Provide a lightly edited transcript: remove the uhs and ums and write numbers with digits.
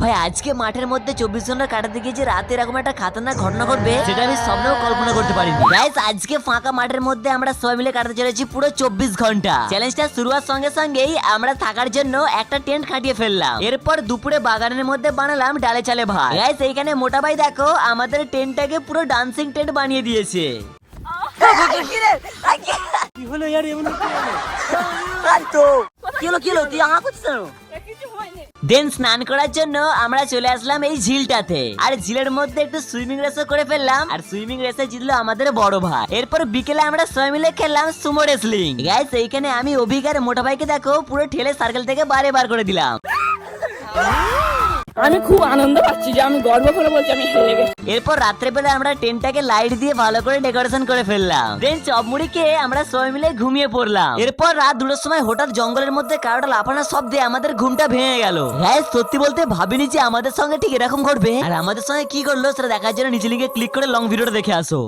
ভাই আজকে মাঠের মধ্যে 24 ঘন্টা কাটাতে গিয়ে যে রাতে এরকম একটা খাতারনাক ঘটনা ঘটবে সেটা আমি স্বপ্নেও কল্পনা করতে পারিনি। গাইস আজকে ফাঁকা মাঠের মধ্যে আমরা সবাই মিলে কাটাতে চলেছি পুরো 24 ঘন্টা। চ্যালেঞ্জটা শুরু হওয়ার সঙ্গে সঙ্গেই আমরা থাকার জন্য একটা টেন্ট খাটিয়ে ফেললাম। এরপর দুপুরে বাগানের মধ্যে বানালাম ডালে চালে ভাত। গাইস এইখানে মোটা ভাই দেখো আমাদের টেন্টটাকে পুরো ডান্সিং টেন্ট বানিয়ে দিয়েছে। কি হলো यार এমন কি হলো তুই আঁকা করছিস কেন? দেন স্নান করার জন্য আমরা চলে আসলাম এই ঝিলটাতে, আর ঝিলের মধ্যে একটু সুইমিং রেসও করে ফেললাম, আর সুইমিং রেসে জিতলো আমাদের বড় ভাই। এরপর বিকেলে আমরা সবাই মিলে খেললাম সুমো রেসলিং। গাইস এইখানে আমি অভিজ্ঞার মোটা ভাইকে দেখো পুরো ঠেলে সার্কেল থেকে বার করে দিলাম। আমি খুব আনন্দ পাচ্ছি যে আমি গর্ব করে বলছি আমি হেরে গেছি। এরপর রাত্রেবেলা আমরা টেন্টটাকে লাইট দিয়ে ভালো করে ডেকোরেশন করে ফেললাম। দেন চপমুড়ি খেয়ে আমরা সবাই মিলে ঘুমিয়ে পড়লাম। এরপর রাত 2টার সময় হঠাৎ জঙ্গলের মধ্যে কারোটা লাফানোর শব্দে আমাদের ঘুমটা ভেঙে গেল। গাইস সত্যি বলতে ভাবিনি যে আমাদের সঙ্গে ঠিক এরকম ঘটবে, আর আমাদের সঙ্গে কি করলো সেটা দেখার জন্য নিচে লিঙ্কে ক্লিক করে লং ভিডিওটা দেখে আসো।